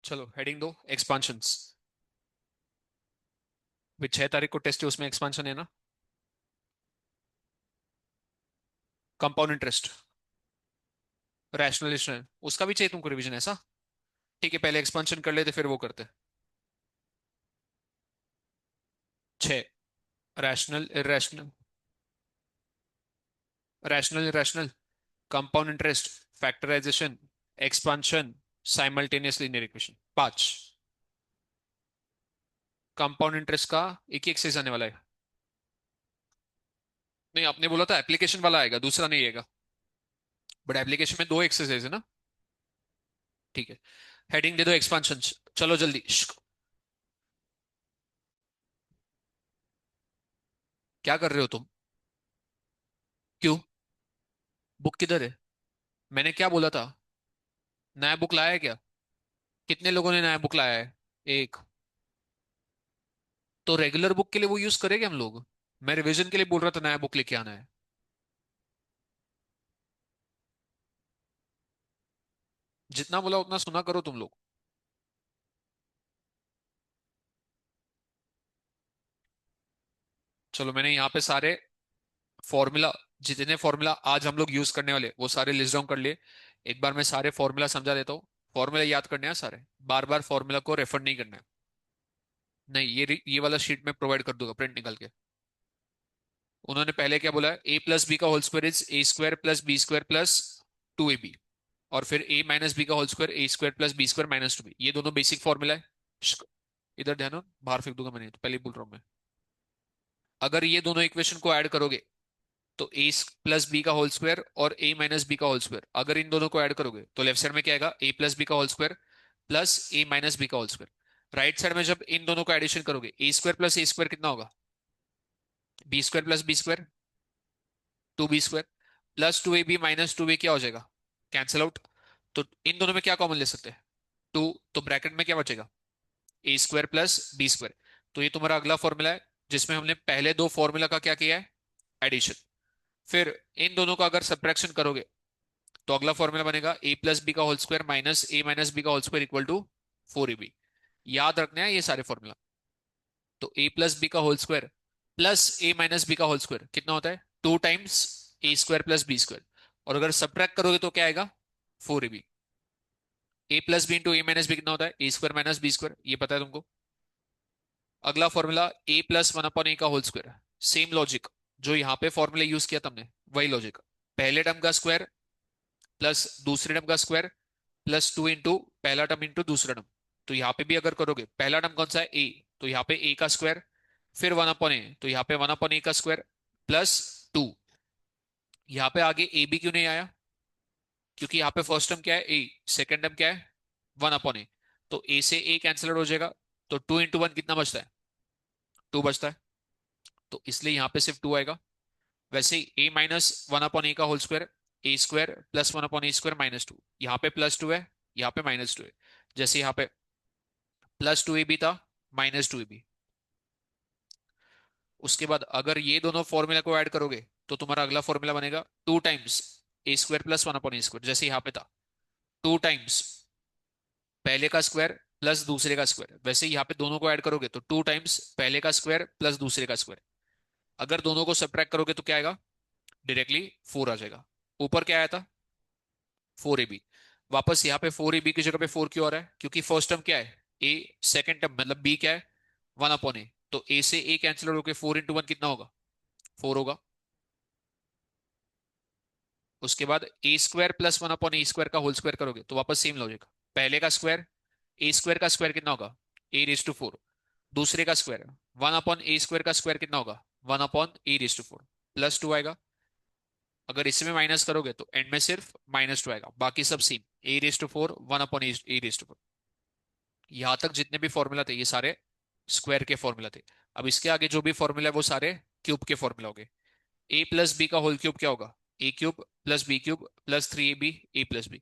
चलो हेडिंग दो एक्सपांशंस। भी 6 तारीख को टेस्ट है, उसमें एक्सपांशन है ना। कंपाउंड इंटरेस्ट, रैशनल, उसका भी चाहिए तुमको रिवीजन ऐसा। ठीक है, पहले एक्सपांशन कर लेते फिर वो करते। 6। Rational irrational, rational irrational, compound interest, factorisation, expansion, simultaneous linear equation. 5। Compound interest का एक ही एक्सरसाइज आने वाला है। नहीं, आपने बोला था एप्लीकेशन वाला आएगा, दूसरा नहीं आएगा। बट एप्लीकेशन में 2 एक्सरसाइज है ना। ठीक है, हेडिंग दे दो एक्सपांशन। चलो जल्दी। क्या कर रहे हो तुम? क्यों? बुक किधर है? मैंने क्या बोला था? नया बुक लाया है क्या? कितने लोगों ने नया बुक लाया है? एक। तो रेगुलर बुक के लिए वो यूज करेंगे हम लोग। मैं रिवीजन के लिए बोल रहा था, नया बुक लेके आना है। जितना बोला उतना सुना करो तुम लोग। चलो, मैंने यहाँ पे सारे फॉर्मूला, जितने फॉर्मूला आज हम लोग यूज करने वाले वो सारे लिस्ट डाउन कर लिए। एक बार मैं सारे फॉर्मूला समझा देता हूँ। फॉर्मूला याद करने हैं सारे, बार बार फॉर्मूला को रेफर नहीं करना है। नहीं, ये वाला शीट में प्रोवाइड कर दूंगा प्रिंट निकल के। उन्होंने पहले क्या बोला है? ए प्लस बी का whole square is A square plus B square plus 2ab। और फिर ए माइनस बी का whole square A square plus B square minus 2b। ये दोनों बेसिक फॉर्मूला है। श्क, इधर ध्यान हो, बाहर फेंक दूंगा मैंने, तो पहले ही बोल रहा हूं मैं। अगर ये दोनों इक्वेशन को ऐड करोगे तो ए प्लस बी का होल स्क्वायर और ए माइनस बी का होल स्क्वायर, अगर इन दोनों को ऐड करोगे तो लेफ्ट साइड में क्या आएगा? ए प्लस बी का whole square plus A minus B का होल स्क्वायर। राइट साइड में जब इन दोनों को एडिशन करोगे, A square plus A square कितना होगा? B square plus B square, 2b square plus 2ab minus 2a क्या हो जाएगा? Cancel out. तो इन दोनों में क्या कॉमन ले सकते हैं? 2। तो ब्रैकेट में क्या बचेगा? ए स्क्वायर प्लस बी स्क्वायर। तो ये तुम्हारा अगला फॉर्मूला है, जिसमें हमने पहले 2 फॉर्मूला का क्या किया है? एडिशन। फिर इन दोनों का अगर सब्ट्रैक्शन करोगे तो अगला फॉर्मूला बनेगा ए प्लस बी का whole square minus A minus B का whole square equal to 4ab। याद रखना है ये सारे फॉर्मूला। तो ए प्लस बी का whole square plus A minus B का होल स्क्वायर कितना होता है? 2 times A square plus B square. और अगर सब्ट्रैक्ट करोगे तो क्या आएगा? 4ab। A plus B into A minus B कितना होता है? A square minus B square, ये पता है तुमको। अगला formula A plus one upon A का होल स्क्वायर। सेम लॉजिक, जो यहाँ पे फॉर्मूला यूज किया तुमने वही लॉजिक। पहले टर्म का स्क्वायर प्लस दूसरे टर्म का स्क्वायर प्लस 2 इंटू पहला टर्म इंटू दूसरा टर्म। तो यहाँ पे भी अगर करोगे, पहला टर्म कौन सा है? ए। तो यहाँ पे ए का स्क्वायर, फिर 1 अपॉन ए, तो यहाँ पे 1 अपॉन ए का स्क्वायर प्लस 2। यहाँ पे आगे ए बी क्यों नहीं आया? क्योंकि यहाँ पे फर्स्ट टर्म क्या है? ए। सेकेंड टर्म क्या है? 1 अपॉन ए। तो ए से ए कैंसिल हो जाएगा। तो 2 इंटू 1 कितना बचता है? 2 बचता है। तो इसलिए यहाँ पे सिर्फ 2 आएगा। वैसे ही ए माइनस 1 अपॉन ए का whole square, A square plus 1 upon A square minus 2। यहाँ पे +2 है, यहाँ पे -2 है। जैसे यहाँ पे +2ab था, -2ab। उसके बाद अगर ये दोनों फॉर्मूला को ऐड करोगे तो तुम्हारा अगला फॉर्मूला बनेगा 2 times A square plus 1 upon A square, जैसे यहाँ पे था। 2 टाइम्स पहले का स्क्वायर प्लस दूसरे का स्क्वायर, वैसे यहाँ पे दोनों को ऐड करोगे तो 2 टाइम्स पहले का स्क्वायर प्लस दूसरे का स्क्वायर। अगर दोनों को सब्ट्रैक्ट करोगे तो क्या आएगा? डायरेक्टली 4 आ जाएगा। ऊपर क्या आया था? 4ab। वापस यहाँ पे 4ab की जगह पे 4 क्यों आ रहा है? क्योंकि फर्स्ट टर्म क्या है? ए। सेकंड टर्म मतलब बी क्या है? 1 अपॉन ए। तो ए से ए कैंसिल होकर 4 इंटू 1 कितना होगा? 4 होगा। उसके बाद ए स्क्वायर प्लस 1 अपॉन ए स्क्वायर का होल स्क्वायर करोगे तो वापस सेम लॉजिक। पहले का स्क्वायर, ए स्क्वायर का स्क्वायर कितना होगा? a⁴। दूसरे का स्क्वायर, 1 अपॉन ए स्क्वायर का स्क्वायर कितना होगा? 1 अपॉन a⁴ +2 आएगा। अगर इसमें माइनस करोगे तो एंड में सिर्फ -2 आएगा, बाकी सब सेम। a⁴ 1 upon a⁴। यहां तक जितने भी फॉर्मूला थे ये सारे स्क्वायर के फॉर्मूला थे। अब इसके आगे जो भी फॉर्मूला है वो सारे क्यूब के फॉर्मूला हो गए। ए प्लस बी का होल क्यूब क्या होगा? A cube plus B cube plus 3ab A plus B.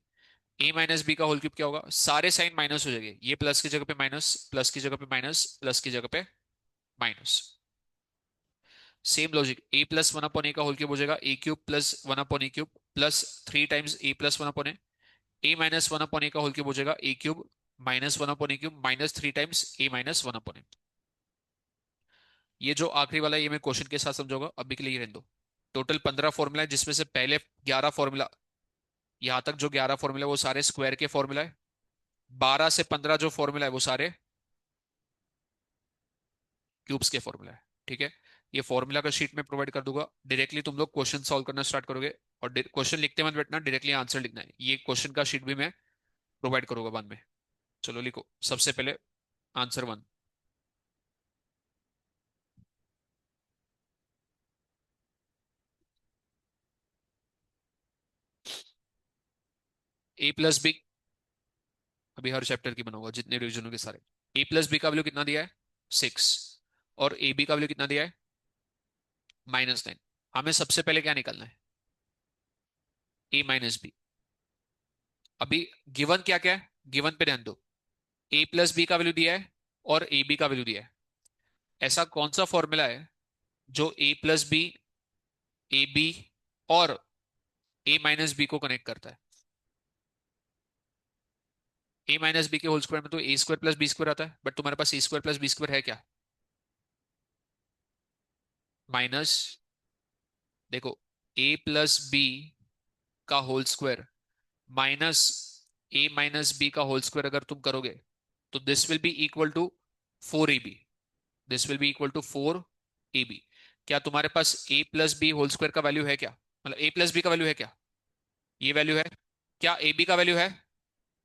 A minus B का होल क्यूब क्या होगा? सारे साइन माइनस हो जाएंगे, ये प्लस की जगह पे माइनस, प्लस की जगह पे माइनस, प्लस की जगह पे minus. Same logic, A plus 1 upon A का होल क्यूब हो जाएगा ए cube plus 1 upon A cube plus 3 times A plus 1 upon A. A minus 1 upon A का होल क्यूब हो जाएगा ए क्यूब माइनस वन अपॉन ए cube minus 3 times ए minus one upon ए। ये जो आखिरी वाला है, ये मैं क्वेश्चन के साथ समझाऊंगा, अभी के लिए ये रहने दो। टोटल 15 फॉर्मूला है, जिसमें से पहले 11 फॉर्मूला, यहां तक जो 11 फॉर्मूला वो सारे स्क्वायर के फॉर्मूला है। 12 से 15 जो फॉर्मूला है वो सारे क्यूब्स के फॉर्मूला है। ठीक है, ये फॉर्मूला का शीट में प्रोवाइड कर दूंगा, डायरेक्टली तुम लोग क्वेश्चन सॉल्व करना स्टार्ट करोगे। और क्वेश्चन लिखते मत बैठना, डायरेक्टली आंसर लिखना है। ये क्वेश्चन का शीट भी मैं प्रोवाइड करूंगा बाद में। चलो लिखो सबसे पहले आंसर वन। ए प्लस बी, अभी हर चैप्टर की बनाऊंगा जितने रिविजनों के सारे। ए प्लस बी का वैल्यू कितना दिया है? 6। और ए बी का वैल्यू कितना दिया है? -9। हमें सबसे पहले क्या निकालना है? A minus B. अभी गिवन क्या क्या है, गिवन पे ध्यान दो। ए प्लस बी का वैल्यू दिया है और ए बी का वैल्यू दिया है। ऐसा कौन सा फॉर्मूला है जो A plus B, A B और ए माइनस बी को कनेक्ट करता है? ए माइनस बी के होल स्क्वायर में तो A square plus B square आता है, बट तुम्हारे पास A square plus B square है क्या? माइनस, देखो, ए प्लस बी का whole square minus A minus B का होल स्क्वायर अगर तुम करोगे तो this will be equal to 4ab। This will be equal to 4ab। क्या तुम्हारे पास A plus B whole square का वैल्यू है क्या? मतलब ए प्लस बी का वैल्यू है क्या? ये वैल्यू है। क्या ए बी का वैल्यू है?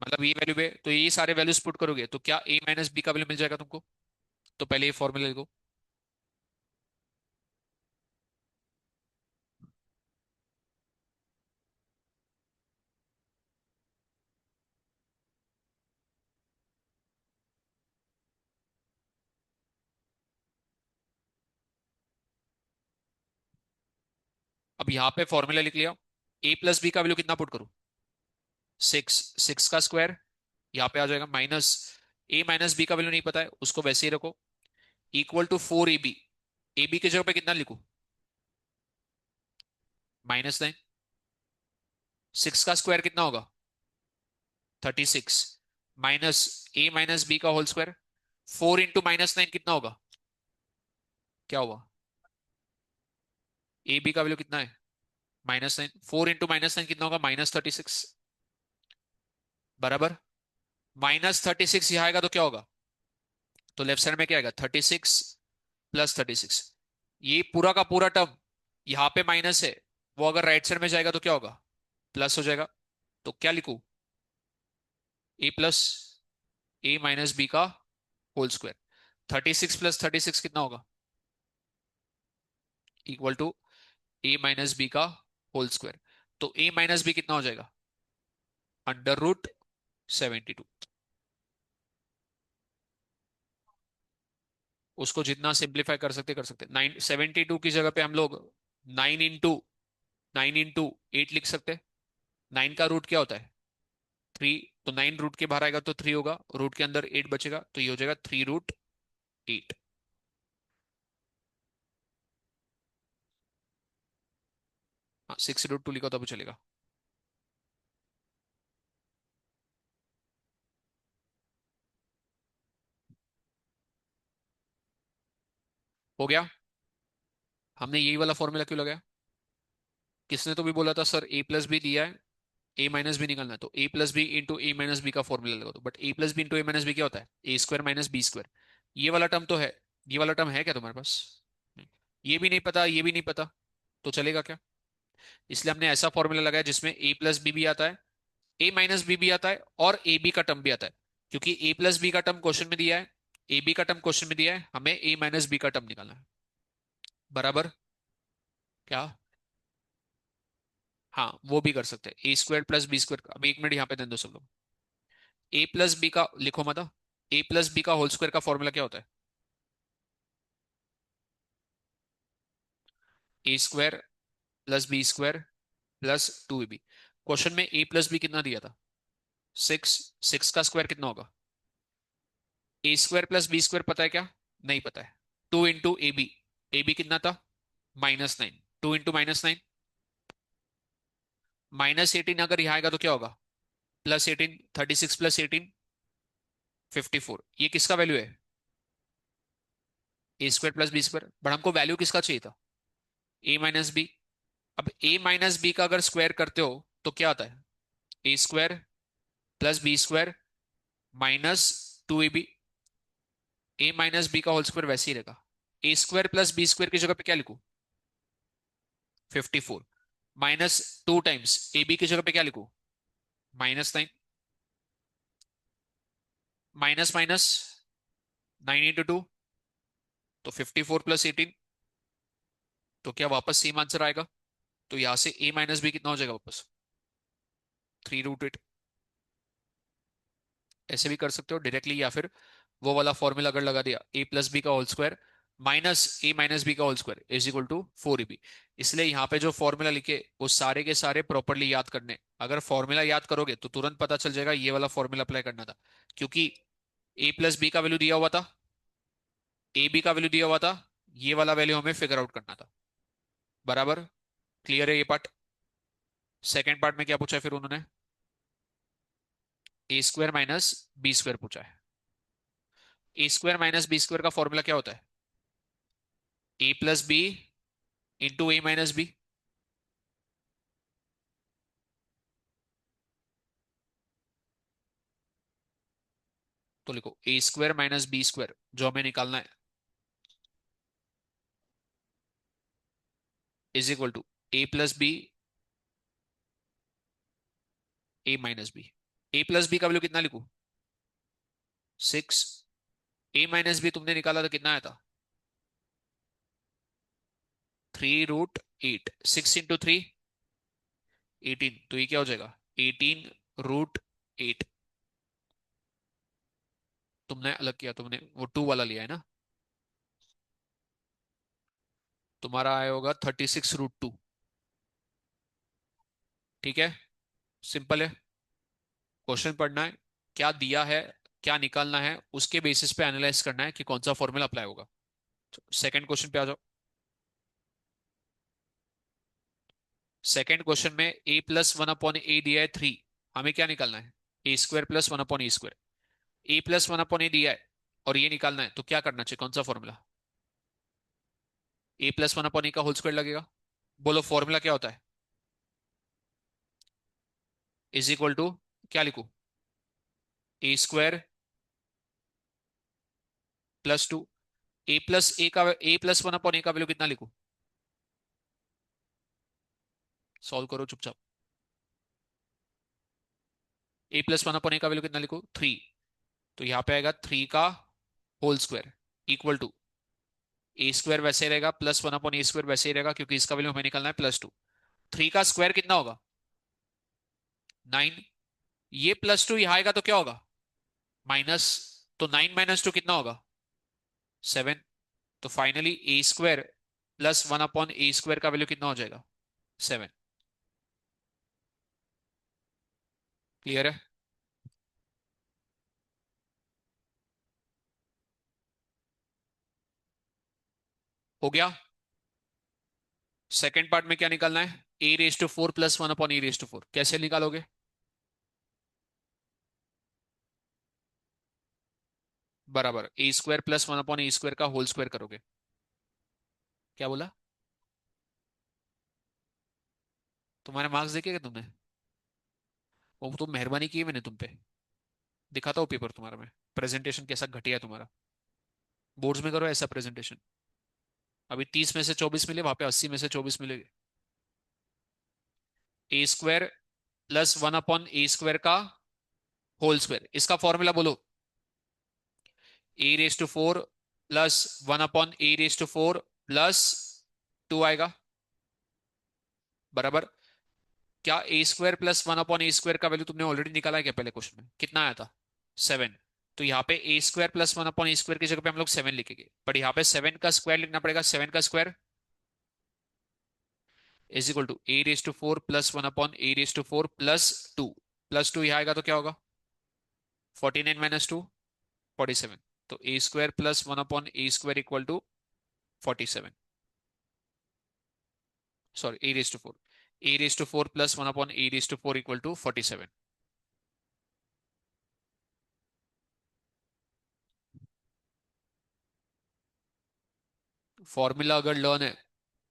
मतलब ये वैल्यू है, तो ये सारे वैल्यूज पुट करोगे तो क्या ए माइनस बी का वैल्यू मिल जाएगा तुमको? तो पहले ये फॉर्मूला लिखो। अब यहाँ पे फॉर्मूला लिख लिया। ए प्लस बी का वैल्यू कितना पुट करूं? 6। 6 का स्क्वायर यहाँ पे आ जाएगा, माइनस ए माइनस बी का वैल्यू नहीं पता है, उसको वैसे ही रखो, equal to 4ab। A B की जगह पे कितना लिखूं? -9। 6 का स्क्वायर कितना होगा? 36। माइनस ए माइनस बी का होल स्क्वायर, 4 × -9 कितना होगा? क्या हुआ? ए बी का वैल्यू कितना है? -9। 4 × -9 कितना होगा? -36। बराबर। -36 यहाँ आएगा तो क्या होगा? तो लेफ्ट साइड में क्या आएगा? 36 + 36। ये पूरा का पूरा टर्म यहाँ पे माइनस है, वो अगर राइट साइड में जाएगा तो क्या होगा? प्लस हो जाएगा। तो क्या लिखूं? A plus A minus B का होल स्क्वायर। 36 + 36 कितना होगा? Equal to A minus B का होल स्क्वायर। तो ए माइनस बी कितना हो जाएगा? √72। उसको जितना सिंप्लीफाई कर सकते। 972 की जगह पे हम लोग 9 × 8 लिख सकते हैं। 9 का रूट क्या होता है? 3। तो 9 रूट के बाहर आएगा तो 3 होगा, रूट के अंदर 8 बचेगा, तो ये हो जाएगा 3√8। हाँ, 6√2 लिखा तो भी चलेगा। हो गया। हमने यही वाला फॉर्मूला क्यों लगाया? किसने तो भी बोला था सर ए प्लस बी दिया है, ए माइनस बी निकलना है, तो A plus B into A minus B का फॉर्मूला लगा दो। But A plus B into A minus B क्या होता है? A square minus B square. ये वाला टर्म तो है, ये वाला टर्म है क्या तुम्हारे पास? नहीं। ये भी नहीं पता, ये भी नहीं पता, तो चलेगा क्या? इसलिए हमने ऐसा फॉर्मूला लगाया जिसमें ए प्लस बी भी आता है, ए माइनस बी भी आता है और ए बी का टर्म भी आता है। क्योंकि ए प्लस बी का टर्म क्वेश्चन में दिया है, ए बी का टर्म क्वेश्चन में दिया है, हमें ए माइनस बी का टर्म निकालना है। बराबर। क्या? हाँ, वो भी कर सकते हैं, ए स्क्वायर + बी स्क्वायर। अब 1 मिनट यहाँ पे दे दो सब लोग। ए प्लस बी का लिखो मत, ए प्लस बी का होल स्क्वायर का फॉर्मूला क्या होता है? a² + b² + 2ab। क्वेश्चन में a प्लस बी कितना दिया था? 6। 6 का स्क्वायर कितना होगा? a² + b² पता है क्या? नहीं पता है। 2 × ab कितना था? -9। 2 × -9, -18 अगर यहाँ आएगा तो क्या होगा? +18। 36 + 18 54, ये किसका वैल्यू है? A square plus B square, but हमको वैल्यू किसका चाहिए था? A minus B. अब ए माइनस बी का अगर स्क्वायर करते हो तो क्या आता है? A square plus B square minus 2ab। A minus B का होल स्क्वायर वैसे ही रहेगा। A square plus B square की जगह पे क्या लिखूं? 54 माइनस 2 टाइम्स ए बी की जगह पे क्या लिखूं? -9। माइनस माइनस 9 × 2, तो 54 प्लस 18, तो क्या वापस सेम आंसर आएगा? तो यहां से ए माइनस बी कितना हो जाएगा वापस? 3√8। ऐसे भी कर सकते हो डायरेक्टली, या फिर वो वाला फॉर्मूला अगर लगा दिया, ए प्लस बी का whole square minus A minus B का whole square is equal to 4ab। इसलिए यहाँ पे जो फॉर्मूला लिखे वो सारे के सारे प्रॉपरली याद करने। अगर फॉर्मूला याद करोगे तो तुरंत पता चल जाएगा ये वाला फॉर्मूला अप्लाई करना था, क्योंकि ए प्लस बी का वैल्यू दिया हुआ था, ए बी का वैल्यू दिया हुआ था, ये वाला वैल्यू हमें फिगर आउट करना था। बराबर? क्लियर है ये पार्ट? सेकेंड पार्ट में क्या पूछा है फिर उन्होंने? A square minus B square पूछा है। A square minus B square का फॉर्मूला क्या होता है? A plus B into A minus B. तो लिखो A square minus B square जो हमें निकालना है is equal to A plus B A minus B. A plus B का वैल्यू कितना लिखूं? 6। ए माइनस बी तुमने निकाला था, कितना आया था? 3√8। 6 × 3 18, तो ये क्या हो जाएगा? 18√8। तुमने अलग किया, तुमने वो 2 वाला लिया है ना, तुम्हारा आया होगा 36√2। ठीक है, सिंपल है। क्वेश्चन पढ़ना है, क्या दिया है, क्या निकालना है, उसके बेसिस पे एनालाइज करना है कि कौन सा फॉर्मूला अप्लाई होगा। सेकंड क्वेश्चन पे आ जाओ। सेकंड क्वेश्चन में ए प्लस 1/a दिया है 3। हमें क्या निकालना है? A square plus 1/a square. A plus 1/a दिया है और ये निकालना है, तो क्या करना चाहिए? कौन सा फॉर्मूला? ए प्लस 1/a का होल स्क्वायर लगेगा। बोलो फॉर्मूला क्या होता है? इज इक्वल टू, क्या लिखू? ए स्क्वायर +2। ए प्लस 1/a का वैल्यू कितना लिखू? सॉल्व करो चुपचाप। ए प्लस 1/a का वैल्यू कितना लिखू? 3। तो यहाँ पे आएगा 3 का whole square equal to A square वैसे ही रहेगा प्लस 1/a स्क्वायर वैसे ही रहेगा, क्योंकि इसका वैल्यू हमें निकालना है +2। 3 का स्क्वायर कितना होगा? 9। ये +2 यहाँ आएगा तो क्या होगा? माइनस। तो 9 - 2 कितना होगा? 7। तो फाइनली ए स्क्वायर प्लस 1/a स्क्वायर का वैल्यू कितना हो जाएगा? 7। क्लियर है? हो गया। सेकेंड पार्ट में क्या निकालना है? a⁴ प्लस 1/a⁴ कैसे निकालोगे? बराबर ए स्क्वायर प्लस 1/a स्क्वायर का होल स्क्वायर करोगे। क्या बोला? तुम्हारे मार्क्स देखे क्या तुमने? वो तो मेहरबानी की है मैंने तुम पे। दिखाता हूँ पेपर तुम्हारा मैं, प्रेजेंटेशन कैसा घटिया है तुम्हारा। बोर्ड्स में करो ऐसा प्रेजेंटेशन। अभी 30 में से 24 मिले, वहां पे 80 में से 24 मिले। ए स्क्वायर प्लस 1/a स्क्वायर का होल स्क्वायर, इसका फॉर्मूला बोलो। a⁴ प्लस 1/a⁴ प्लस 2 आएगा। बराबर? क्या ए स्क्वायर प्लस 1/a स्क्वायर का वैल्यू तुमने ऑलरेडी निकाला है क्या? पहले क्वेश्चन में कितना आया था? 7। तो यहाँ पे ए स्क्वायर प्लस 1/a स्क्वायर की जगह पे हम लोग 7 लिखेंगे, बट यहाँ पे 7 का स्क्वायर लिखना पड़ेगा। 7 का square is equal to a⁴ plus 1/a⁴ plus 2। Plus 2 यहाँ आएगा तो क्या होगा? 49 - 2 47। तो A square plus 1/a square equal to 47। Sorry, a⁴ plus 1/a⁴ equal to 47। Formula अगर लर्न है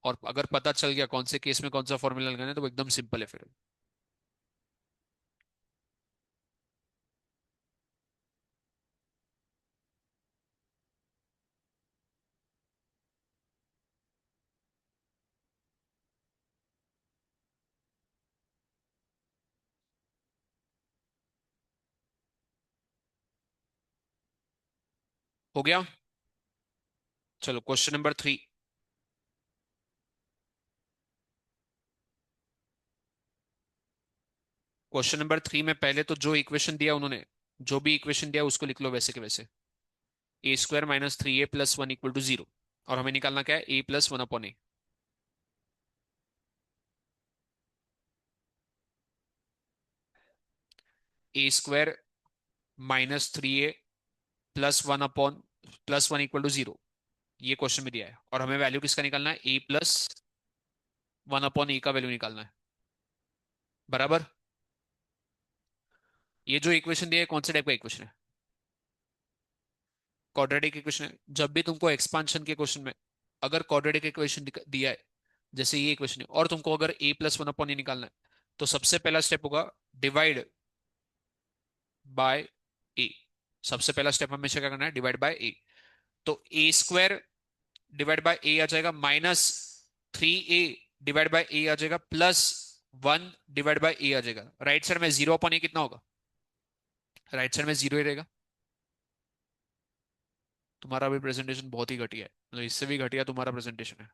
और अगर पता चल गया कौन से केस में कौन सा फॉर्मूला लगाना है तो वो एकदम सिंपल है फिर। हो गया। चलो क्वेश्चन नंबर 3। क्वेश्चन नंबर 3 में पहले तो जो इक्वेशन दिया उन्होंने, जो भी इक्वेशन दिया उसको लिख लो वैसे के वैसे। a² - 3a+1 = 0। और हमें निकालना क्या है, a+1/a। a² - 3a+1 + 1 = 0। ये क्वेश्चन में दिया है और हमें वैल्यू किसका निकालना है, a+1/a का वैल्यू निकालना है। बराबर। ये जो इक्वेशन दिया है कौन से टाइप का इक्वेशन है, क्वाड्रेटिक इक्वेशन है। जब भी तुमको एक्सपांशन के क्वेश्चन में अगर क्वाड्रेटिक इक्वेशन दिया है, जैसे ये इक्वेशन है, और तुमको अगर a+1/a निकालना है, तो सबसे पहला स्टेप होगा डिवाइड बाय ए। सबसे पहला स्टेप हमेशा क्या करना है, डिवाइड बाय ए। तो a² डिवाइड बाय ए आ जाएगा -3a डिवाइड बाय ए आ जाएगा +1 डिवाइड बाय ए आ जाएगा। राइट साइड में 0/a कितना होगा, राइट साइड में 0 ही रहेगा। तुम्हारा भी प्रेजेंटेशन बहुत ही घटिया है, मतलब इससे भी घटिया तुम्हारा प्रेजेंटेशन है।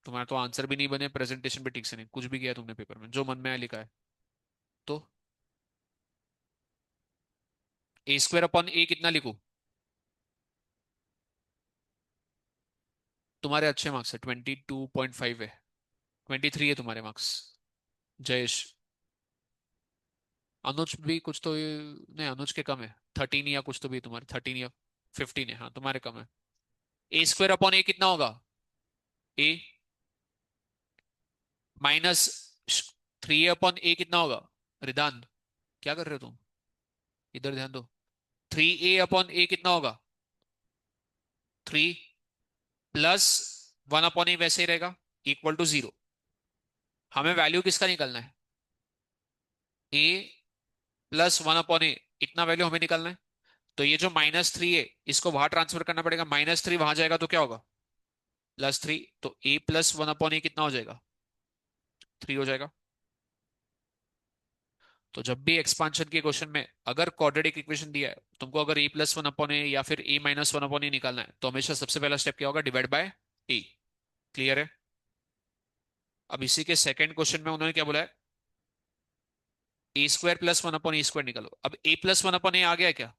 तुम्हारा तो आंसर भी नहीं बने, प्रेजेंटेशन भी ठीक से नहीं, कुछ भी किया तुमने पेपर में जो मन में आया लिखा है। तो a² कितना लिखूं। तुम्हारे अच्छे मार्क्स है, 22.5 है, 23 है तुम्हारे मार्क्स। जयेश, अनुज भी कुछ तो नहीं, अनुज के कम है, 13 या कुछ तो भी तुम्हारे 13 या 15 है, हाँ तुम्हारे कम है। a² कितना होगा, a -3a कितना होगा। रिदान, क्या कर रहे हो तुम, इधर ध्यान दो। 3a कितना होगा, 3 +1 वैसे ही रहेगा, =0। हमें वैल्यू किसका निकालना है, a+1 इतना वैल्यू हमें निकालना है। तो ये जो -3 है इसको वहां ट्रांसफर करना पड़ेगा, -3 वहां जाएगा तो क्या होगा, +3। तो a+1 कितना हो जाएगा, 3 हो जाएगा। तो जब भी एक्सपांशन के क्वेश्चन में अगर क्वाड्रेटिक इक्वेशन दिया है तुमको, अगर a+1 या फिर a-1 निकालना है, तो हमेशा सबसे पहला स्टेप क्या होगा, डिवाइड बाय ए। क्लियर है। अब इसी के सेकंड क्वेश्चन में उन्होंने क्या बोला है, a² + 1/a² निकालो। अब a+1/a आ गया है क्या,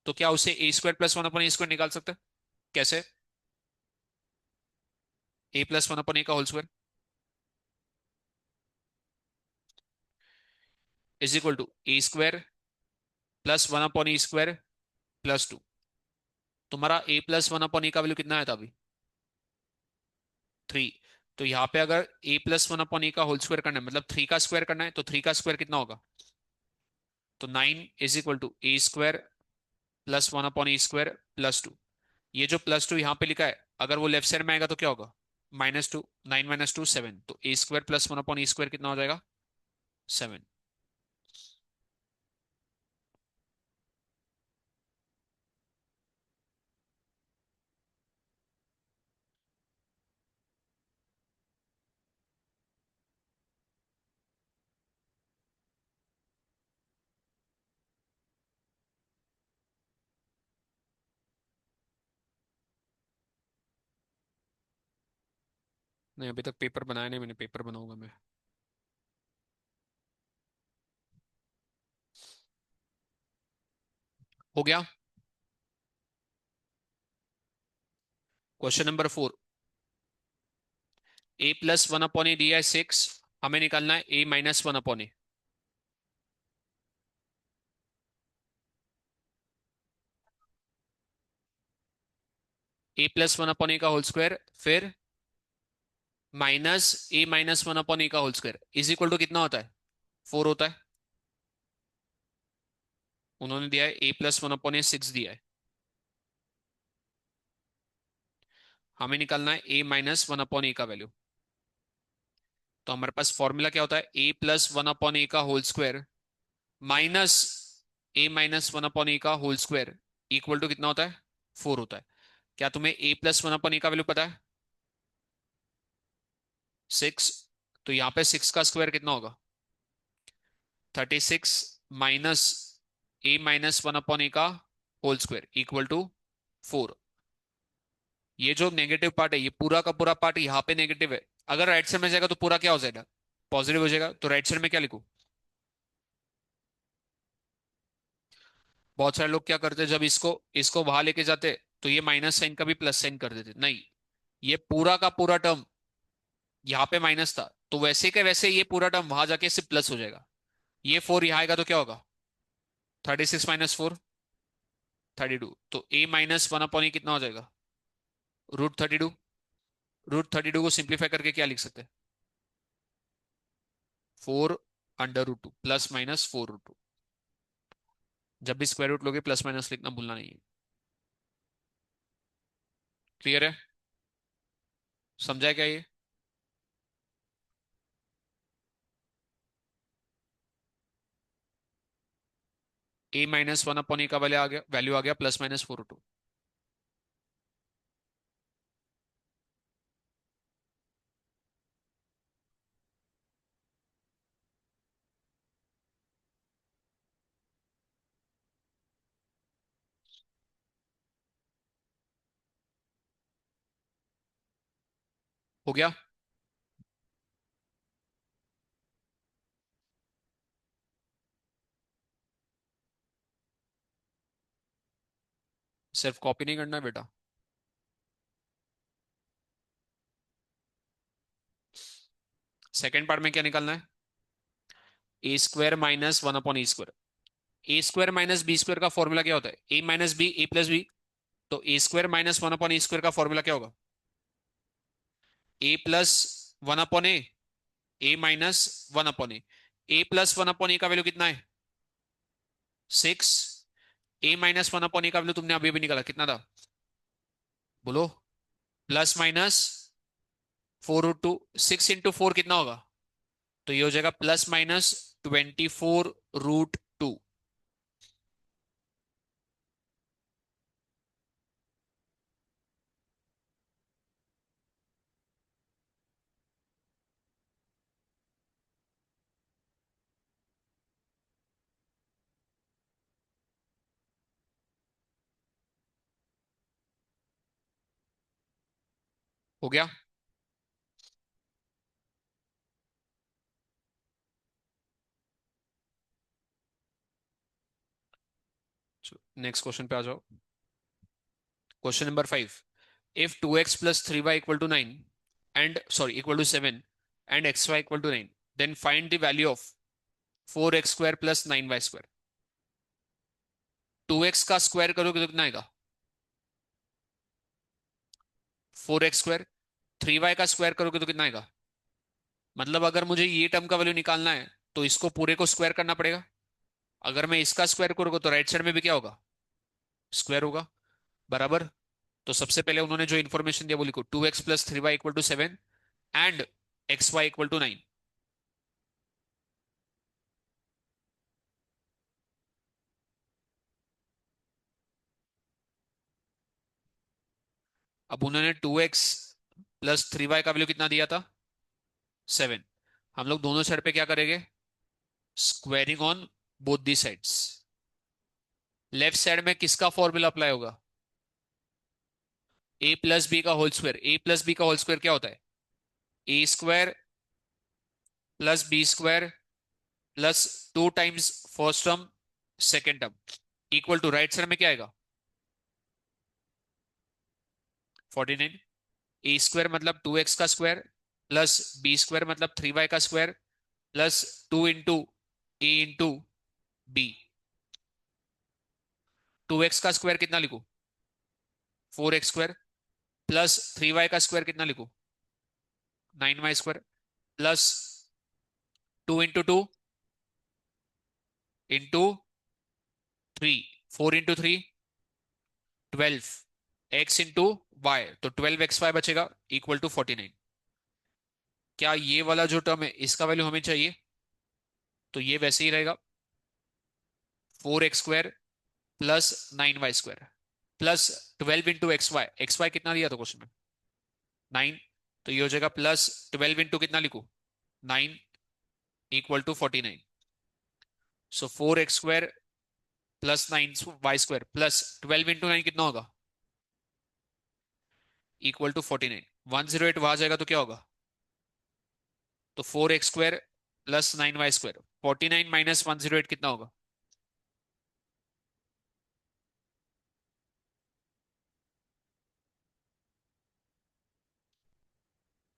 तो क्या उसे a² + 1/a² निकाल सकते हैं। कैसे, a+1/a का होल स्क्वायर = a² + 1/a² + 2। तुम्हारा a+1/a का वैल्यू कितना आया था अभी, 3। तो यहाँ पे अगर a+1/a का होल स्क्वायर करना है, मतलब 3 का स्क्वायर करना है, तो 3 का स्क्वायर कितना होगा, तो 9 = a² + 1/a² + 2। ये जो +2 यहाँ पे लिखा है, अगर वो लेफ्ट साइड में आएगा तो क्या होगा, -2। 9 - 2 7, तो a² + 1/a² कितना हो जाएगा, 7। नहीं अभी तक पेपर बनाया नहीं मैंने, पेपर बनाऊंगा मैं। हो गया। Question number 4। a+1/a दिया है 6, हमें निकालना है a-1/a। a+1/a का होल स्क्वायर फिर -a-1/a का whole square is equal to कितना होता है, 4 होता है। उन्होंने दिया है a+1/a 6 दिया है। हमें निकालना है a minus one upon A का वैल्यू। तो हमारे पास फॉर्मूला क्या होता है, a plus one upon A का whole square minus a minus one upon A का होल स्क्वायर इक्वल टू कितना होता है, 4 होता है। क्या तुम्हें a plus one upon A का वैल्यू पता है, 6। तो यहाँ पे 6 का स्क्वायर कितना होगा, 36 minus a minus one upon A का होल स्क्वायर इक्वल टू 4। ये जो नेगेटिव पार्ट है, ये पूरा का पूरा पार्ट यहाँ पे नेगेटिव है। अगर राइट साइड में जाएगा तो पूरा क्या हो जाएगा, पॉजिटिव हो जाएगा। तो राइट साइड में क्या लिखूं, बहुत सारे लोग क्या करते हैं, जब इसको इसको वहां लेके जाते तो ये माइनस साइन का भी प्लस साइन कर देते। नहीं, ये पूरा का पूरा टर्म यहाँ पे माइनस था, तो वैसे के वैसे ये पूरा टर्म वहां जाके सिर्फ प्लस हो जाएगा। ये 4 यहाँ आएगा तो क्या होगा, 36 - 4 32। तो a माइनस वन अपॉन ए कितना हो जाएगा, √32। √32 को सिंप्लीफाई करके क्या लिख सकते हैं, 4 √2 प्लस माइनस 4 √2। जब भी स्क्वायर रूट लोगे प्लस माइनस लिखना भूलना नहीं है। क्लियर है, समझा है क्या ये। a minus one upon A का वैल्यू आ गया +- 4 √2। हो गया, सिर्फ कॉपी नहीं करना है बेटा। सेकेंड पार्ट में क्या निकालना है, a² - 1/(e²। a² - b² का फॉर्मूला क्या होता है, a minus B a plus B. तो a² - 1/(e² का फॉर्मूला क्या होगा, a+1/(a), a-1/(a). a+1/(a) का वैल्यू कितना है, 6। a-1/(a) का वैल्यू तुमने अभी भी निकाला, कितना था, बोलो, +- 4 √2। 6 × 4 कितना होगा, तो ये हो जाएगा +- 24 √2। हो गया। नेक्स्ट क्वेश्चन पे आ जाओ। Question number 5। If 2x + 3y = 9 and sorry equal to 7 and xy = 9, then find the value of 4x² + 9y²। 2x का स्क्वायर करोगे तो कितना आएगा, 4x²। 3y का स्क्वायर करोगे तो कितना आएगा। मतलब अगर मुझे ये टर्म का वैल्यू निकालना है तो इसको पूरे को स्क्वायर करना पड़ेगा। अगर मैं इसका स्क्वायर करूंगा तो राइट साइड में भी क्या होगा, स्क्वायर होगा, बराबर। तो सबसे पहले उन्होंने जो इन्फॉर्मेशन दिया वो लिखो, 2x + 3y = 7 एंड xy = 9। अब उन्होंने 2x + 3y का वैल्यू कितना दिया था, 7। हम लोग दोनों साइड पे क्या करेंगे, squaring on both the sides. Left side में किसका फॉर्मूला अप्लाई होगा, a+b का होल स्क्वायर। a+b का होल स्क्वायर क्या होता है, a² + b² + 2 times first term second term equal to, right side में क्या आएगा, 49। a² मतलब 2x का स्क्वायर प्लस b² मतलब 3y का square plus 2 × a × b। 2x का स्क्वायर कितना लिखू, 4x² प्लस 3y का स्क्वायर कितना लिखू, 9y² plus 2 × 2 into 3, 4 × 3 12 X into Y, तो 12xy बचेगा इक्वल टू 49। क्या ये वाला जो टर्म है इसका वैल्यू हमें चाहिए, तो ये वैसे ही रहेगा 4x² plus 9y² plus 12 into X Y कितना दिया था क्वेश्चन में, 9। तो ये हो जाएगा प्लस 12 इंटू कितना लिखूं, 9 equal to 49। So 4x² plus 9y² plus 12 into 9 कितना होगा, इक्वल टू 49। 108 वहां जाएगा तो क्या होगा, तो 4x² प्लस 9y², 49 माइनस 108 कितना होगा,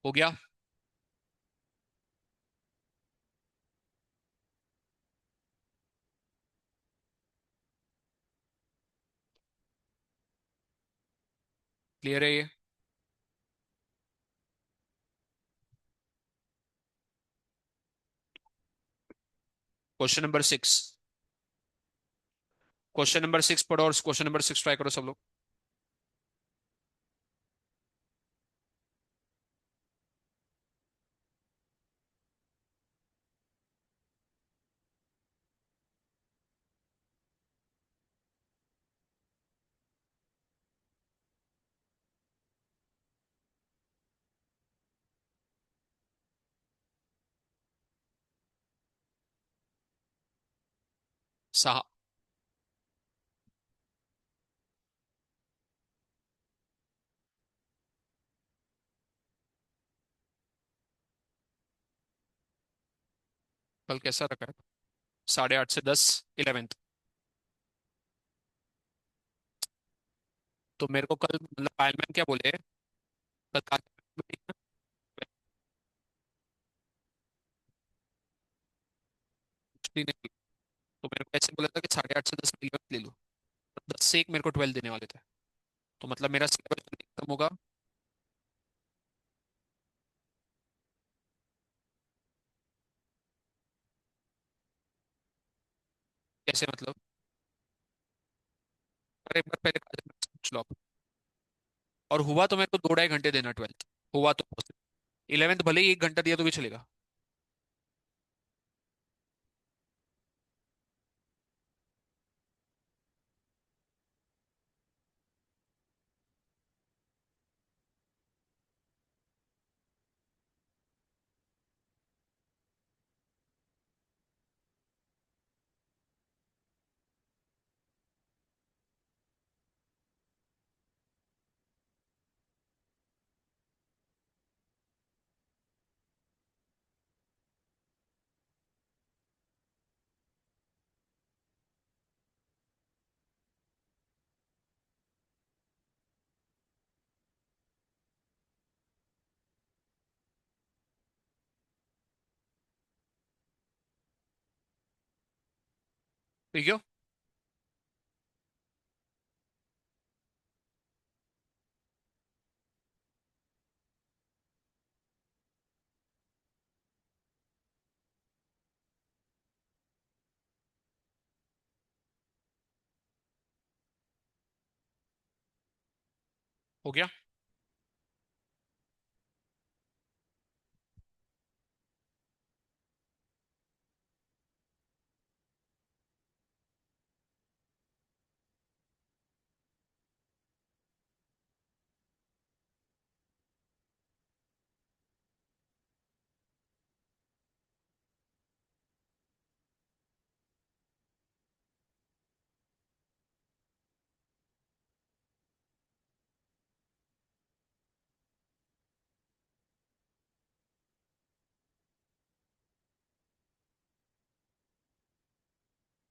हो गया। क्लियर है ये। क्वेश्चन नंबर 6, क्वेश्चन नंबर 6 पढ़ो और क्वेश्चन नंबर 6 ट्राई करो सब लोग। सहा। कल कैसा रखा है, 8:30 से 10, 11th। तो मेरे को कल मतलब पायल मैम क्या बोले, कल नहीं, तो मेरे को ऐसे बोला था कि 8:30 से 10 में 11th ले लो, तो 10 से 1 मेरे को 12 देने वाले थे। तो मतलब मेरा सिलेबस खत्म होगा। कैसे मतलब, अरे एक बार पहले काजल मैम से पूछ लो आप। और हुआ तो मेरे को 2 ढाई घंटे देना 12th, हुआ तो। 11th भले ही 1 घंटा दिया तो भी चलेगा। ठीक है। हो गया।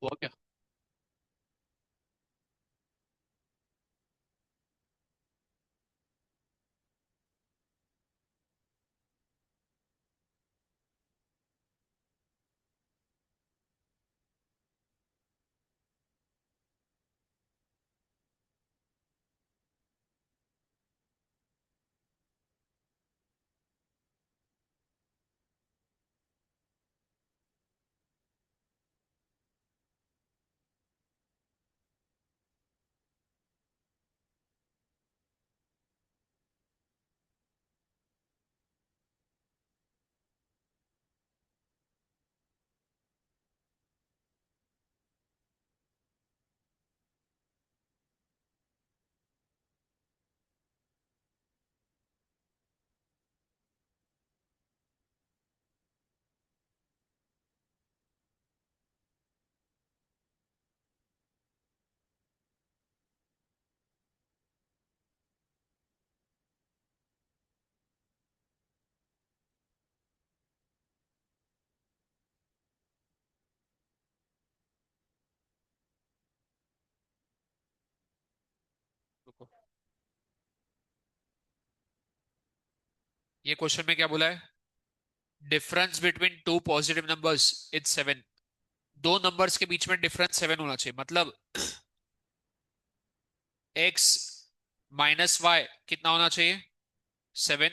हुआ क्या। ये क्वेश्चन में क्या बोला है? Difference between two positive numbers is 7। दो नंबर्स के बीच में डिफरेंस 7 होना चाहिए, मतलब x माइनस वाई कितना होना चाहिए? 7।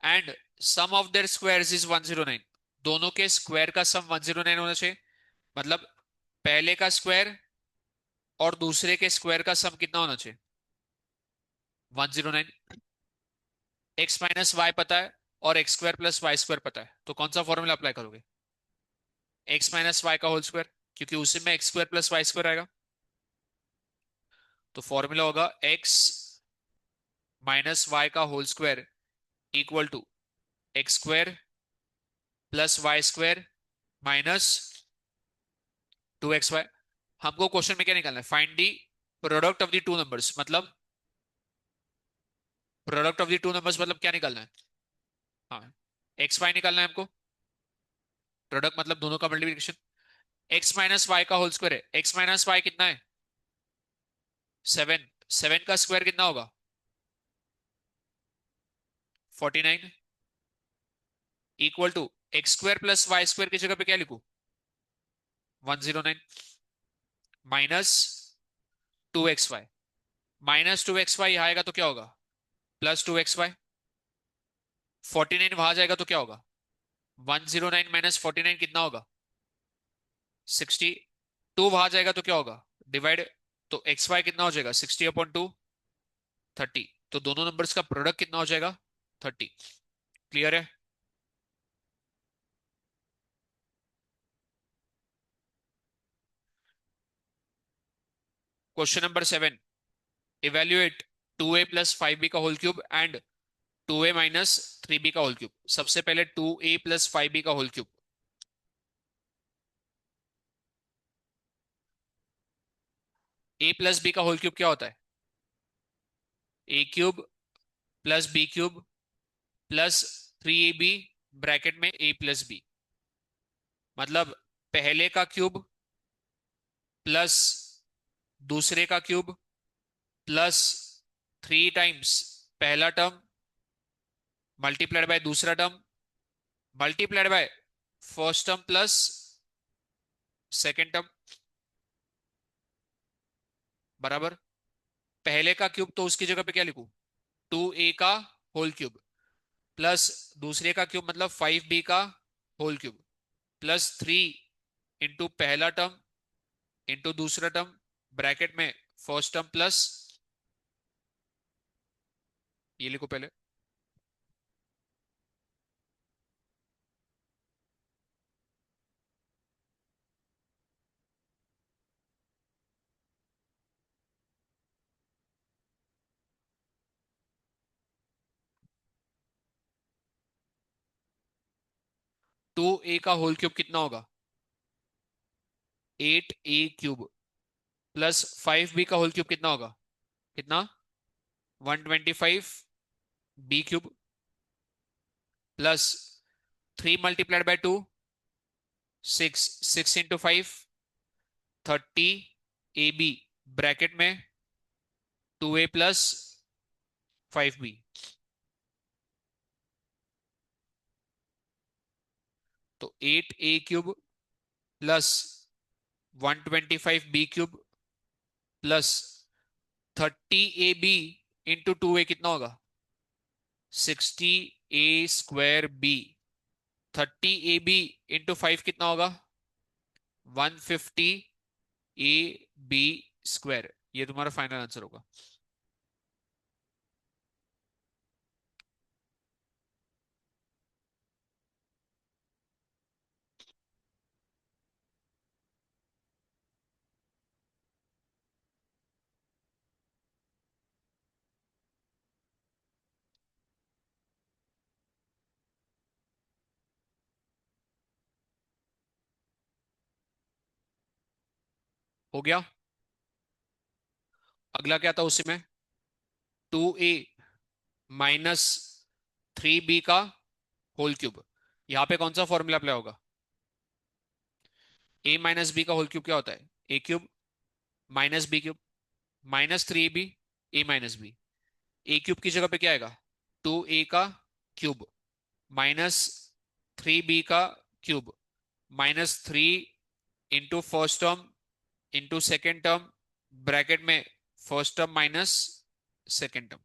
And sum of their squares is 109। दोनों के स्क्वायर का सम 109 होना चाहिए। मतलब पहले का स्क्वायर और दूसरे के स्क्वायर का सम कितना होना चाहिए? 109। एक्स माइनस वाई पता है और X square plus Y square पता है, तो कौन सा फॉर्मूला अप्लाई करोगे? एक्स माइनस वाई का होल स्क्वायर, क्योंकि उसी में X square plus Y square आएगा। तो फॉर्मूला होगा एक्स माइनस वाई का whole square equal to X square plus Y square minus 2xy। हमको क्वेश्चन में क्या निकालना है? Find the product of the two numbers. मतलब product of the two numbers मतलब क्या निकालना है? हाँ, एक्स वाई निकालना है हमको। प्रोडक्ट मतलब दोनों का मल्टीप्लिकेशन। एक्स माइनस वाई का होल स्क्वायर है। एक्स माइनस वाई कितना है? 7। 7 का स्क्वायर कितना होगा? 49 equal to X square plus Y square की जगह पे क्या लिखूं? 109 माइनस 2xy। माइनस 2xy आएगा तो क्या होगा? Plus 2xy। 49 वहां जाएगा तो क्या होगा? 109 माइनस 49 कितना होगा? 60। 2 वहां जाएगा तो क्या होगा? डिवाइड। तो एक्स वाई कितना हो जाएगा? 60/2 30। तो दोनों नंबर्स का प्रोडक्ट कितना हो जाएगा? 30। क्लियर है? Question number 7। Evaluate 2a plus 5b का whole cube and 2a minus 3b का होल क्यूब। सबसे पहले 2a प्लस 5b का whole cube. a plus b का होल क्यूब क्या होता है? a cube plus b cube plus 3ab bracket में a प्लस b। मतलब पहले का क्यूब प्लस दूसरे का क्यूब प्लस 3 टाइम्स पहला टर्म मल्टीप्लाइड बाय दूसरा term multiplied by first term plus second term बराबर। पहले का क्यूब तो उसकी जगह पे क्या लिखूं? 2a का होल क्यूब प्लस दूसरे का क्यूब मतलब 5b का होल क्यूब प्लस 3 इंटू पहला टर्म इंटू दूसरा टर्म ब्रैकेट में फर्स्ट टर्म प्लस ये लिखो पहले। टू ए का होल क्यूब कितना होगा? 8a क्यूब प्लस 5b का होल क्यूब कितना होगा? कितना? 125b cube plus 3 × 2 6। 6 × 5 30ab bracket में 2a प्लस 5b। तो 8a cube plus 125b cube plus 30ab × 2a कितना होगा? 60a² b। 30ab × 5 कितना होगा? 150ab²। ये तुम्हारा फाइनल आंसर होगा। हो गया। अगला क्या था उसी में? 2a माइनस 3b का होल क्यूब। यहां पे कौन सा फॉर्मूला अप्लाई होगा? a माइनस बी का होल क्यूब क्या होता है? a³ minus b³ minus 3ab a minus b। a³ की जगह पे क्या आएगा? 2a का क्यूब माइनस 3b का cube minus 3 into first term into second term bracket में first term minus second term.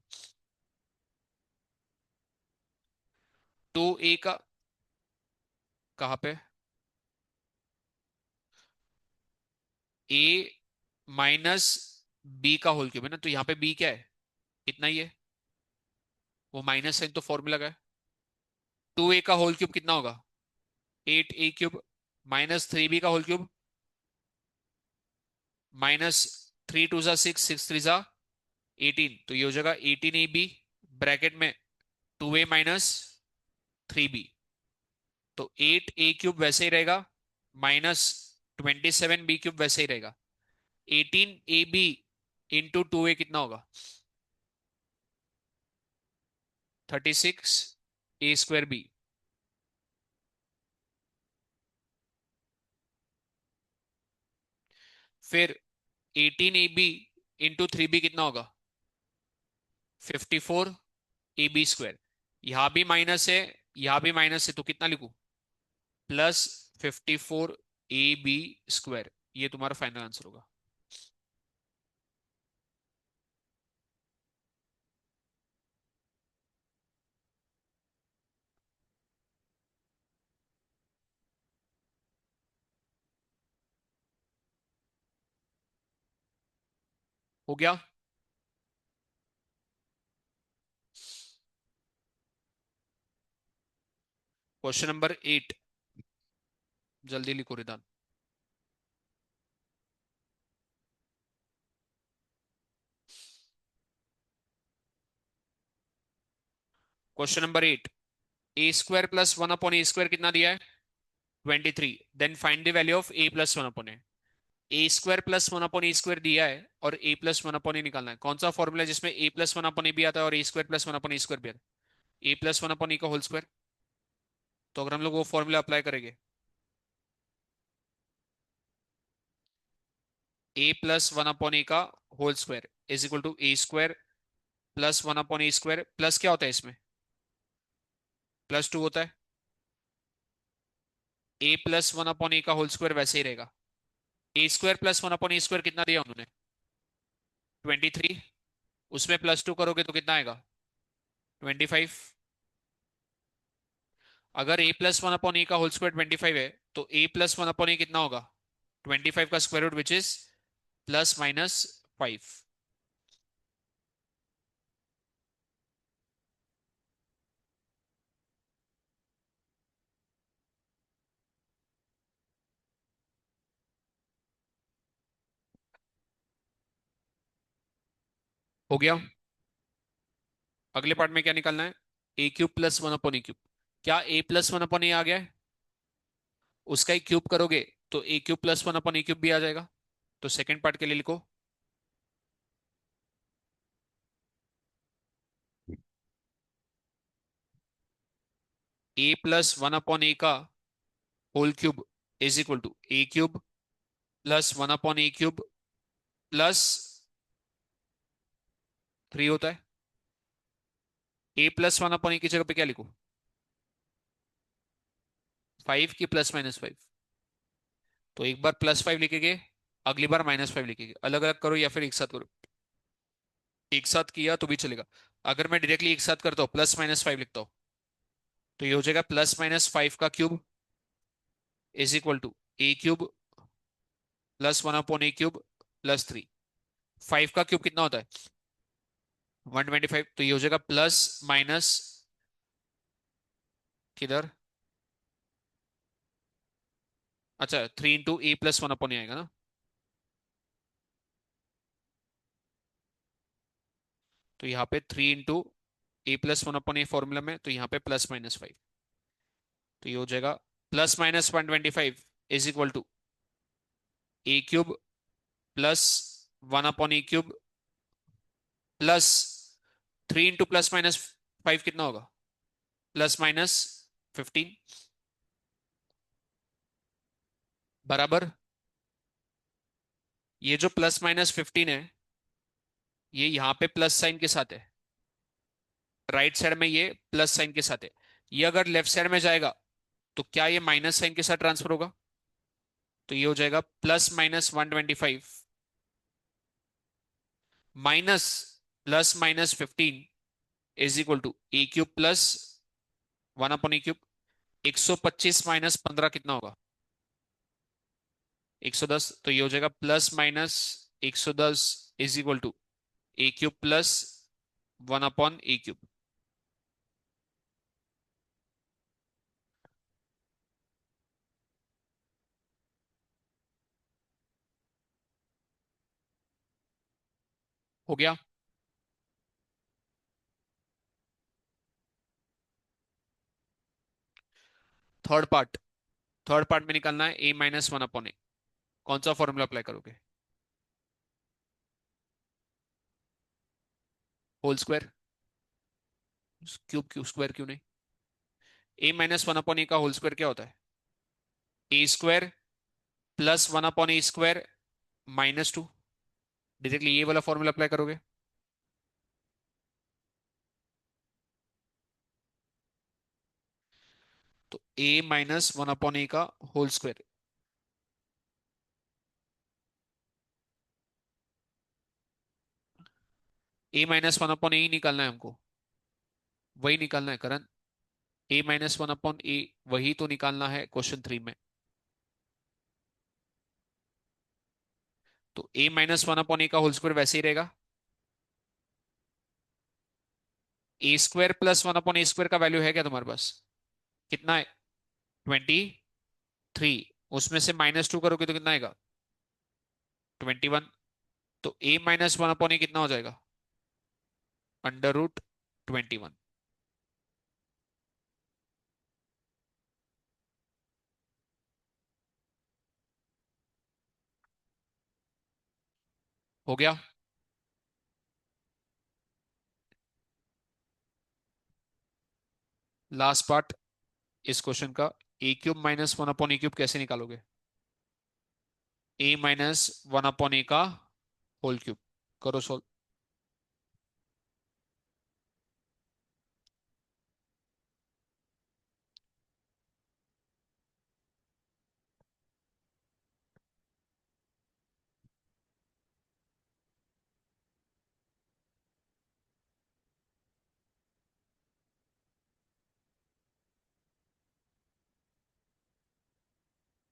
2a का कहाँ पे, a माइनस b का होल क्यूब है ना, तो यहाँ पे b क्या है, इतना ही है, वो माइनस साइन तो फॉर्मूला का है। 2a का होल क्यूब कितना होगा, 8a क्यूब माइनस 3b का होल क्यूब माइनस 3 2 जा 6, 6 3 जा 18, तो ये हो जाएगा 18ab ब्रैकेट में 2a माइनस 3b। तो 8a क्यूब वैसे ही रहेगा माइनस 27b क्यूब वैसे ही रहेगा। 18ab इंटू 2a कितना होगा, 36a² b। फिर 18ab इंटू 3b कितना होगा, 54ab²। यहां भी माइनस है, यहां भी माइनस है, तो कितना लिखू, प्लस 54ab²। ये तुम्हारा फाइनल आंसर होगा। हो गया। क्वेश्चन नंबर 8, जल्दी लिखो रिदान। क्वेश्चन नंबर 8, a² + 1/a² कितना दिया है, 23। Then find the value of a + 1/a। a² + 1/a² दिया है और a + 1/a निकालना है। कौन सा फॉर्मूला है जिसमें a + 1/a भी आता है और a² + 1/a² भी आता है, a + 1/a का होल स्क्वायर। तो अगर हम लोग वो फॉर्मूला अप्लाई करेंगे, a + 1/a का whole square is equal to a² + 1/a², plus क्या होता है इसमें, +2 होता है। a + 1/a का होल स्क्वायर वैसे ही रहेगा। a² + 1/a² कितना दिया उन्होंने, 23। उसमें +2 करोगे तो कितना आएगा, 25। अगर a + 1/a का होल स्क्वायर 25 है तो a + 1/a कितना होगा, 25 का स्क्वायर रूट विच इज ±5। हो गया। अगले पार्ट में क्या निकालना है, a³ + 1/a³। क्या a + 1/a आ गया है, उसका ही क्यूब करोगे तो a³ + 1/a³ भी आ जाएगा। तो सेकंड पार्ट के लिए लिखो, a + 1/a का whole cube is equal to a³ + 1/a³ +3 होता है। a + 1/a की जगह पे क्या लिखो, 5 की ±5। तो एक बार +5 लिखेंगे, अगली बार -5 लिखेंगे, अलग अलग करो या फिर एक साथ करो। एक साथ किया तो भी चलेगा। अगर मैं डायरेक्टली एक साथ करता हूँ +-5 लिखता हूँ, तो ये हो जाएगा +-5 का cube is equal to a³ +1/a³ +3। 5 का क्यूब कितना होता है, 125। तो ये हो जाएगा प्लस माइनस किधर, अच्छा 3 × a + 1/a आएगा ना। तो यहाँ पे 3 × a + 1/a फॉर्मूला में, तो यहाँ पे +-5। तो ये हो जाएगा +-125 is equal to a³ +1/a³ +3 × +-5 कितना होगा, +-15 बराबर। ये जो +-15 है, ये यहाँ पे प्लस साइन के साथ है, राइट साइड में ये प्लस साइन के साथ है, ये अगर लेफ्ट साइड में जाएगा तो क्या ये माइनस साइन के साथ ट्रांसफर होगा? तो ये हो जाएगा +-125 minus +-15 is equal to a³ plus 1/a³। 125 - 15 कितना होगा? 110। तो ये हो जाएगा +-110 is equal to a³ plus 1/a³। हो गया। थर्ड पार्ट, थर्ड पार्ट में निकालना है a-1/a। कौन सा फॉर्मूला अप्लाई करोगे? Whole square. Cube cube square क्यों नहीं? a-1/a का होल स्क्वायर क्या होता है? a² plus 1/a² -2। डायरेक्टली ये वाला फॉर्मूला अप्लाई करोगे। तो a-1/a का होल स्क्वायर। a-1/a ही निकालना है हमको, वही निकालना है करण। a-1/a वही तो निकालना है क्वेश्चन 3 में। तो a-1/a का होल स्क्वायर वैसे ही रहेगा। a² प्लस 1/a² का वैल्यू है क्या तुम्हारे पास? कितना है? 23। उसमें से -2 करोगे तो कितना आएगा? 21। तो a-1/a कितना हो जाएगा? √21। हो गया। लास्ट पार्ट इस क्वेश्चन का, a³ -1/a³ कैसे निकालोगे? a-1/a का होल क्यूब। करो सोल्व।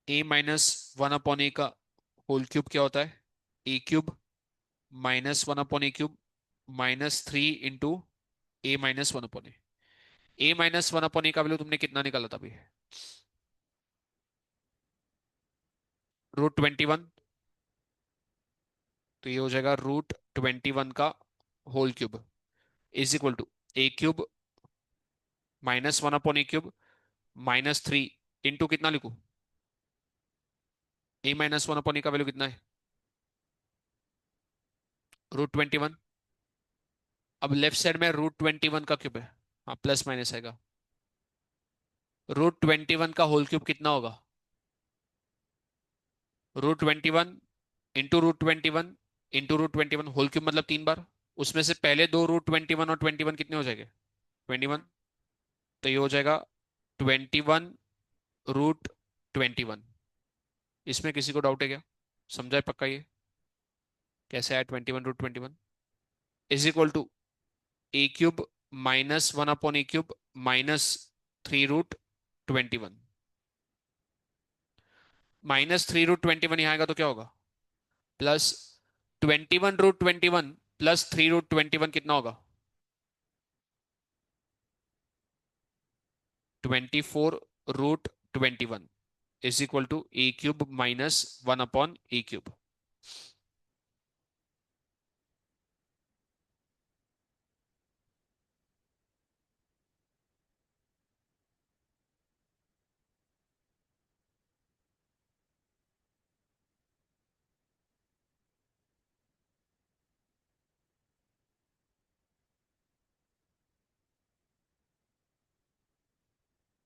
a-1/a का होल क्यूब क्या होता है? a³ -1/a³ -3 into a-1/a। a-1/a का वैल्यू तुमने कितना निकाला था अभी? √21। तो ये हो जाएगा √21 का whole cube is equal to a³ -1/a³ -3 into कितना लिखूं? a-1/a का वैल्यू कितना है? √21। अब लेफ्ट साइड में √21 का क्यूब है, हाँ प्लस माइनस आएगा। √21 का होल क्यूब कितना होगा? √21 इंटू √21 इंटू √21 होल क्यूब मतलब 3 बार। उसमें से पहले दो √21 और 21 कितने हो जाएंगे? 21। तो ये हो जाएगा 21 √21। इसमें किसी को डाउट है क्या? समझा है पक्का ये? कैसे आया 21 √21? Is equal to a³ -1/a³ -3 √21। -3 √21 यहाँ आएगा तो क्या होगा? प्लस 21 √21 प्लस 3 √21 कितना होगा? 24 √21 is equal to a³ -1/a³।